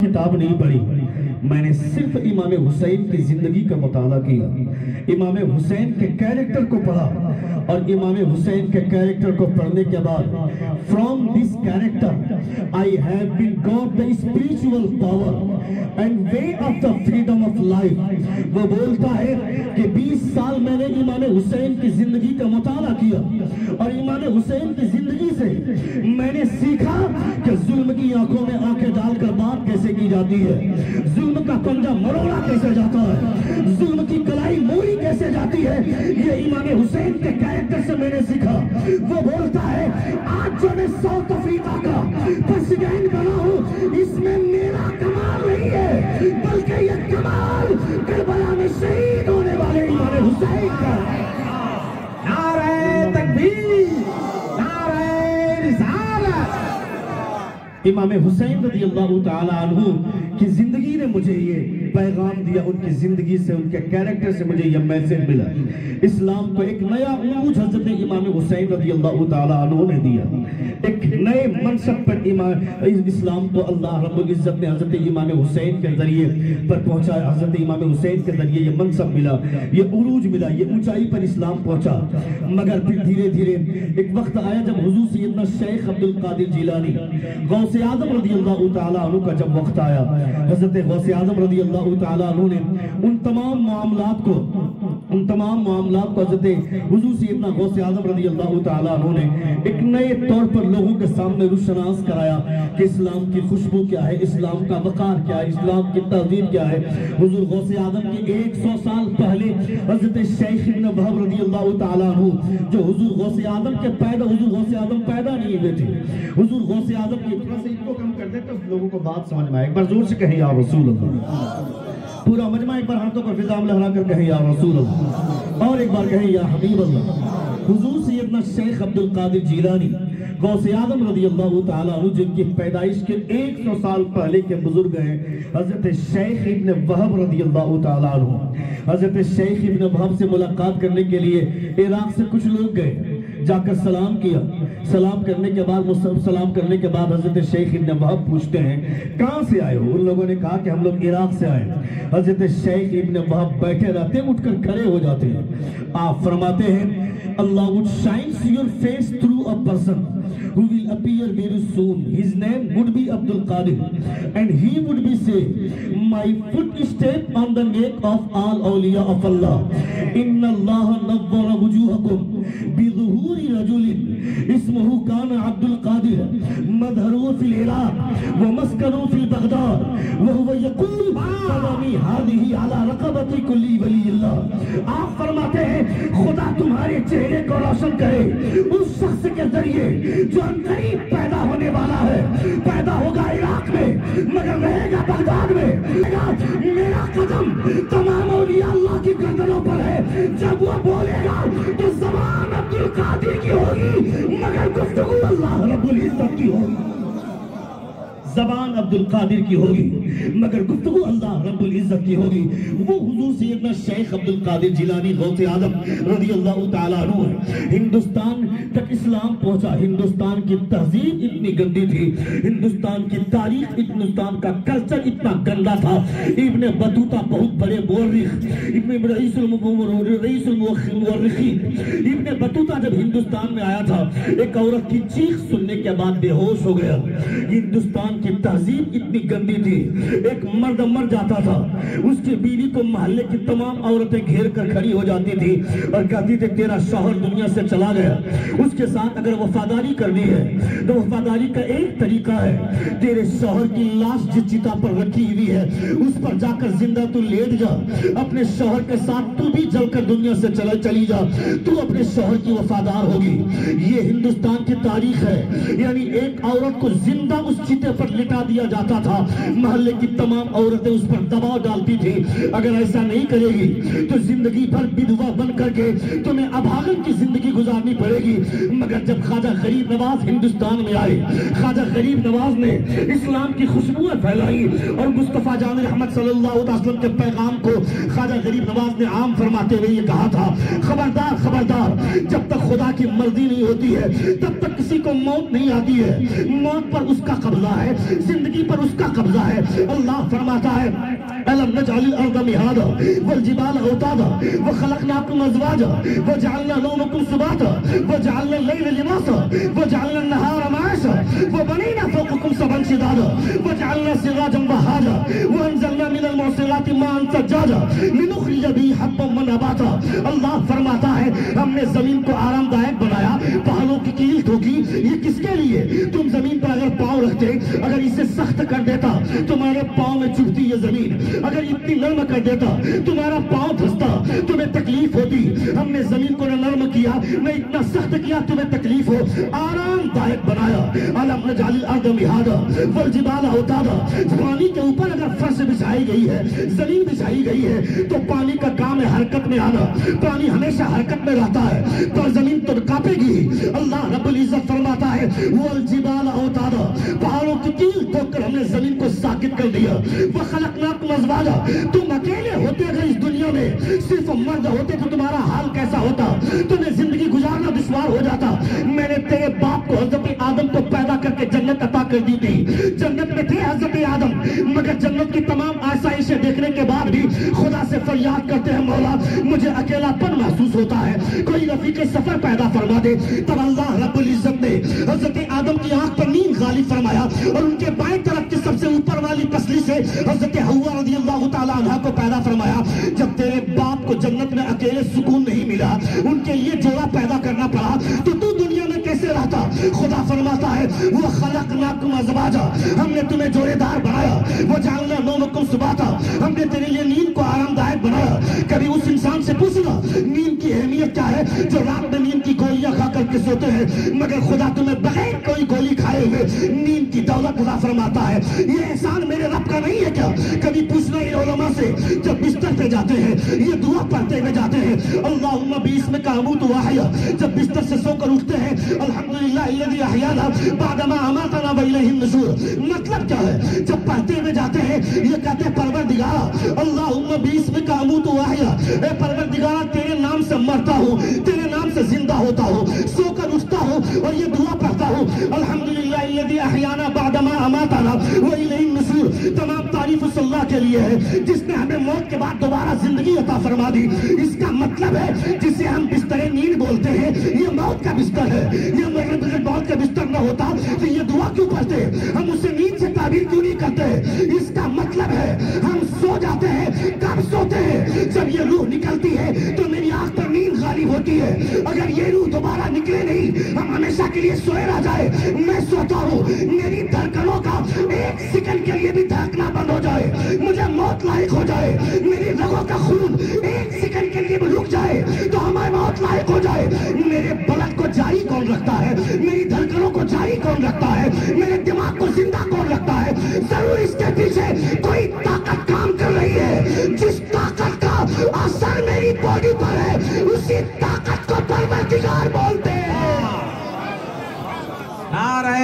کتاب نہیں پڑھی، میں نے صرف امام حسین کی زندگی کا مطالعہ کیا، امام حسین کے کیریکٹر کو پڑھا، اور امام حسین کے کیریکٹر کو پڑھنے کے بعد from this character I have been got the spiritual power and way of the freedom of life۔ وہ بولتا ہے کہ 20 سال میں نے امام حسین کی زندگی کا مطالعہ کیا، اور امام حسین کی زندگی سے میں نے سیکھا کہ ظلم کی آنکھوں میں آنکھیں ڈال کر بات کیسے کی جاتی ہے، ظلم کا پنجہ مروڑا کیسے جاتا ہے، ظلم کی کلائی موڑی کیسے جاتی ہے، یہ امام حسین کے کیریکٹر سے میں نے سیکھا۔ وہ بولتا ہے آج جو میں ساؤتھ افریقہ کا پریزیڈنٹ بنا ہوں، اس میں میرا کمال نہیں ہے، بلکہ یہ کمال کربلا میں شہید ہونے والے امام حسین کا ہے۔ نعرہ تکبیر، نعرہ رسالت۔ امام حسین رضی اللہ تعالیٰ عنہ کی زندگی نے مجھے یہ پیغام دیا، ان کی زندگی سے، ان کے کیریکٹر سے مجھے یہ میسج ملا۔ اسلام کو ایک نیا عروج حضرت امام حسین رضی اللہ تعالیٰ عنہ نے دیا، ایک نئے منصب پر اسلام کو اللہ رب العزت نے حضرت امام حسین کے ذریعے پر پہنچایا، حضرت امام حسین کے ذریعے یہ منصب ملا، یہ عروج ملا، یہ اونچائی پر اسلام پہنچا۔ مگر پھر دھیرے دھیرے ایک وقت آیا جب حضور سیدنا شیخ عبد القادر جیلانی غوث اعظم رضی اللہ تعالیٰ عنہ کا جب وقت آیا، حضرت غوث اعظم رضی اللہ تعالیٰ عنہ نے ان تمام معاملات کو حضرت حضور سیدنا غوث اعظم رضی اللہ تعالیٰ عنہ نے ایک نئے طور پر لوگوں کے سامنے روشناس کرایا کہ اسلام کی خوشبو کیا ہے، اسلام کا وقار کیا ہے، اسلام کی تہذیب کیا ہے۔ حضور غوث اعظم کے 100 سال پہلے حضرت شیخ ابن وہب رضی اللہ تعالیٰ عنہ جو حضور غوث اعظم کے حضور غوث اعظم پیدا نہیں ہوئے تھے، حضور غوث اعظم کی طرح سے ان کو کم کر دے تو لوگوں کو بات سمجھ میں آئے۔ ایک بار زور سے کہیں یا رسول اللہ، پورا مجمع ایک بار ہاتھوں پر فضام لہرا کر کہیں یا رسول اللہ، اور ایک بار کہیں یا حبیب اللہ۔ حضور سیدنا شیخ عبد القادر جیلانی غوث اعظم رضی اللہ تعالیٰ عنہ جن کی پیدائش کے 100 سال پہلے کے بزرگ ہیں، حضرت شیخ ابن وہب رضی اللہ تعالیٰ عنہ۔ حضرت شیخ ابن وہب سے ملاقات کرنے کے لیے عراق سے کچھ لوگ گئے، جا کر سلام کیا، سلام کرنے کے بعد حضرت شیخ ابن وہب پوچھتے ہیں کہاں سے آئے ہو؟ ان لوگوں نے کہا کہ ہم لوگ عراق سے آئے۔ حضرت شیخ ابن وہب بیٹھے رہتے، اٹھ کر کھڑے ہو جاتے ہیں۔ آپ فرماتے ہیں Allah would shine your face through a person who will appear very soon. His name would be Abdul Qadir, and he would be say, my footstep on the neck of all awliya of Allah. Inna Allah nawwara wujuhakum bi dhuhuri rajulin ismuhu kana Abdul Qadir madharu fil Iraq wa maskanu fil Baghdad wa huwa yaqul qadami hadhihi ala raqabati kulli waliyillah۔ آپ فرماتے ہیں خدا تمہارے چہرے کو روشن کرے اس شخص کے ذریعے جو قریب پیدا ہونے والا ہے، پیدا ہوگا عراق میں مگر رہے گا بغداد میں۔ میرا قدم تمام اولیاء اللہ کی گردنوں پر ہے، جب وہ بولے گا تو زبان عبد القادر کی ہوگی مگر گفتگو اللہ رب العزت کی ہوگی۔ زبان عبد القادر کی ہوگی مگر گفتگو اللہ رب العزت کی ہوگی۔ وہ حضور سیدنا شیخ عبد القادر جیلانی غوث اعظم رضی اللہ تعالیٰ عنہ ہے۔ ہندوستان تک اسلام پہنچا، ہندوستان کی تہذیب اتنی گندی تھی، ہندوستان کی تاریخ، ہندوستان کا کلچر اتنا گندا تھا۔ ابن بطوطہ بہت بڑے مورخ، رئیس المورخین ابن بطوطہ جب ہندوستان میں آیا تھا ایک عورت کی چیخ سننے کے بعد بے ہوش ہو گیا۔ ہندوستان کی تہذیب اتنی گندی تھی، ایک مرد مر جاتا تھا اس کی بیوی کو محلے کی تمام عورتیں گھیر کر کھڑی ہو جاتی تھی اور کہتی تھی تیرا شوہر دنیا سے چلا گیا، اس کے ساتھ اگر وفاداری کرنی ہے تو وفاداری کا ایک طریقہ ہے تیرے شوہر کی لاش جس چتا پر رکھی ہوئی ہے اس پر جا کر زندہ تو لیٹ جا، اپنے شوہر کے ساتھ تو بھی جل کر دنیا سے چلی جا، تو اپنے شوہر کی وفادار ہوگی۔ یہ ہندوستان کی تاریخ ہے، یعنی ایک عورت کو زندہ اس چتے پر لٹا دیا جاتا تھا، محلے کی تمام عورتیں اس پر دباؤ ڈالتی تھی اگر ایسا نہیں کرے گی تو زندگی بھر بدوا بن کر کے تمہیں ابھاگن کی زندگی گزارنی پڑے گی۔ مگر جب خواجہ غریب نواز ہندوستان میں آئے، خواجہ غریب نواز نے اسلام کی خوشبوئیں پھیلائی اور مصطفیٰ جان رحمت صلی اللہ علیہ وسلم کے پیغام کو خواجہ غریب نواز نے عام فرما فرماتے ہوئے یہ کہا تھا خبردار خبردار جب تک خدا کی مرضی نہیں ہوتی ہے تب تک کسی کو موت نہیں آتی ہے. موت پر اس کا قبضہ ہے, زندگی پر اس کا قبضہ ہے. اللہ فرماتا ہے أَلَمْ نَجْعَلِ الْأَرْضَ مِهَادًا وَالْجِبَالَ أَوْتَادًا وَخَلَقْنَاكُمْ أَزْوَاجًا وَجَعَلْنَا نَوْمَكُمْ سُبَاتًا وَجَعَلْنَا اللَّيْلَ لِبَاسًا وَجَعَلْنَا النَّهَارَ مَعَاشًا وَبَنَيْنَا فَوْقَكُمْ سَبْعًا شِدَادًا وَجَعَلْنَا سِرَاجًا وَهَّاجًا وَأَنزَلْنَا مِنَ الْمُعْصِرَاتِ مَاءً ثَجَّاجًا لِنُخْرِجَ بِهِ حَبًّا وَنَبَاتًا. اللہ فرماتا ہے ہم نے زمین کو آرام دائق بنایا, پہاڑوں کی کیل ٹھوکی. یہ کس کے لیے؟ تم زمین پر اگر پاؤں رکھتے, اگر اسے سخت کر دیتا تمہارے پاؤں میں چبھتی یہ زمین, اگر اتنی نرم کر دیتا تمہارا پاؤں پھنستا, تمہیں تکلیف ہوتی. ہم نے زمین کو نہ نرم کیا نہ اتنا سخت کیا تمہیں تکلیف ہو, آرام دائق بنایا. أَلَمْ نَجْعَلِ الْأَرْضَ مِهَادًا وَالْجِبَالَ أَوْتَادًا. پانی کے اوپر اگر فرش بچھائی گئی ہے, زمین بچھائی گئی ہے تو پانی کا کام ہے حرکت میں آنا. پانی ہمیشہ حرکت میں رہتا ہے پر زمین تو کانپے گی. اللہ رب العزت فرماتا ہے وَالْجِبَالَ أَوْتَادًا, پہاڑوں کی کیل ٹھوک کر ہم نے زمین کو ساکت کر دیا. وَخَلَقْنَاكُمْ أَزْوَاجًا, تم اکیلے ہوتے اگر اس دنیا میں صرف مرد ہوتے تو تمہارا حال کیسا ہوتا, تمہیں زندگی گزارنا دشوار ہو جاتا. میں نے تیرے باپ کو حضرت آدم کو پیدا کر کے جنت عطا کر دی تھی. جنت میں تھے حضرت آدم, مگر جنت کی تمام آسائشیں دیکھنے کے بعد بھی خدا سے فریاد کرتے ہیں مولا مجھے اکیلا پن محسوس ہوتا ہے, کوئی رفیق سفر پیدا فرما دے. تب اللہ رب العزت نے حضرت آدم کی آنکھ پر نیند غالب فرمایا اور ان کے بائیں طرف کی سب سے اوپر والی پسلی سے حضرت حوا رضی اللہ تعالیٰ عنہ کو پیدا فرمایا. جب تیرے باپ کو جنت میں اکیلے سکون نہیں ملا, ان کے لیے جوڑا پیدا کرنا پڑا, تو دنیا میں کیسے رہتا؟ خدا فرماتا ہے وَخَلَقْنَاكُمْ أَزْوَاجًا, ہم نے تمہیں جوڑے دار بنایا. وَجَعَلْنَا نَوْمَكُمْ سُبَاتًا, ہم نے تیرے لیے نیند کو آرام دائق بنایا. کبھی اس انسان سے پوچھنا نیند کی اہمیت کیا ہے جو رات میں نیند کی گولیاں کھا کر کے سوتے ہیں, مگر خدا تمہیں بغیر کوئی گولی کھائے ہوئے نیند کی دولت عطا فرماتا ہے. یہ احسان میرے رب کا نہیں ہے کیا؟ کبھی پوچھنا ان علماء سے جب بستر پہ جاتے ہیں یہ دعا پڑھتے ہوئے جاتے ہیں اللہم باسمک اموت واحیا, جب بستر سے سو کر اٹھتے ہیں الحمدللہ الذی احیانا بعدما اماتنا والیہ النشور. مطلب کیا ہے؟ جب پڑھتے ہوئے جاتے ہیں یہ کہتے ہیں پروردگارا اللہم باسمک اموت واحیا, اے پروردگارا تیرے نام سے مرتا ہوں, تیرے نام سے زندہ ہوتا ہوں, سو کر اٹھتا ہوں اور یہ دعا پڑھتا ہوں الحمدللہ الذی احیانا بعدما اماتنا والیہ النشور. تمام تعریف اس اللہ کے لیے ہے جس نے ہمیں موت کے بعد دوبارہ زندگی عطا فرما دی. اس کا مطلب ہے جسے ہم بستر نیند بولتے ہیں یہ موت کا بستر ہے. یہ موت کا بستر نہ ہوتا تو یہ دعا کیوں پڑھتے, ہم اسے نیند سے تعبیر کیوں نہیں کرتے؟ اس کا مطلب ہے ہم سو جاتے ہیں. کب سوتے ہیں؟ جب یہ روح نکلتی ہے تو میری آنکھ پر نیند غالب ہوتی ہے. اگر یہ روح دوبارہ نکلے نہیں, ہم ہمیشہ کے لیے سوئے رہ جائے, میں سوتا ہوں میری دھڑکنوں کا ایک سیکنڈ کے لیے بھی دھڑکنا بند ہو جائے, مجھے موت لاحق ہو جائے, میری رگوں کا خون ایک سیکنڈ کے لیے بھی رک جائے تو ہمیں موت لاحق ہو جائے. میرے بلڈ کو جاری کون رکھتا ہے؟ میری دھڑکنوں کو جاری کون رکھتا ہے؟ میرے دماغ کو زندہ کون رکھتا ہے؟ ضرور اس کے پیچھے کوئی طاقت کام کر رہی ہے. جس طاقت کا اثر میری باڈی پر ہے اسی طاقت کو پروردگار بولتے ہیں. نعرہ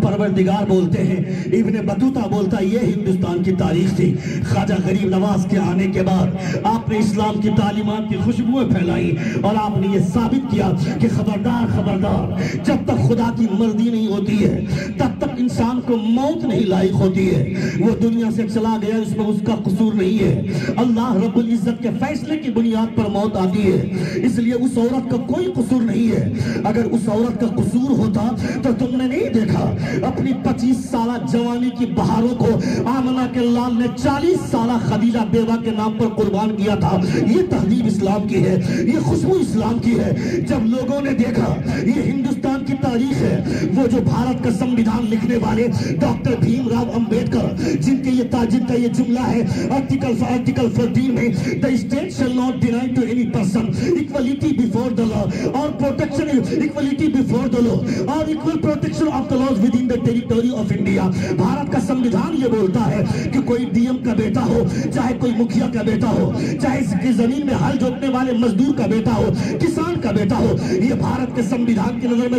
پروردگار بولتے ہیں. ابن بطوطہ بولتا یہ ہندوستان کی تاریخ تھی. خواجہ غریب نواز کے آنے کے بعد آپ نے اسلام کی تعلیمات کی خوشبوئیں پھیلائی اور آپ نے یہ ثابت کیا کہ خبردار خبردار جب تک خدا کی مرضی نہیں ہوتی ہے تب تک انسان کو موت نہیں لائق ہوتی ہے. وہ دنیا سے چلا گیا, اس میں اس کا قصور نہیں ہے. اللہ رب العزت کے فیصلے کی بنیاد پر موت آتی ہے, اس لیے اس عورت کا کوئی قصور نہیں ہے. اگر اس عورت کا قصور ہوتا تو تم نے نہیں دیکھا اپنی 25 سالہ جوانی کی بہاروں کو آمنہ کے لال نے 40 سالہ خدیجہ بیوہ کے نام پر قربان کیا تھا. یہ تہذیب اسلام کی ہے, یہ خوشبو اسلام کی ہے. جب لوگوں نے دیکھا یہ ہندوستان کی تاریخ ہے, وہ جو بھارت کا سمویدھان لکھنے والے ڈاکٹر بھیم راؤ امبیڈکر جن کا یہ جملہ ہے آرٹیکل 14 میں the state shall not deny to any person equality before the law or protection equality before the law or equal protection of the laws within the territory of India. Bharat کا سمویدھان یہ بولتا ہے کہ کوئی ڈی ایم کا بیٹا ہو, چاہے کوئی مکھیا کا بیٹا ہو, چاہے اس کی زمین میں ہل جوتنے والے مزدور کا بیٹا ہو, کسان کا بیٹا ہو, یہ بھارت کے سمویدھان کی نظر میں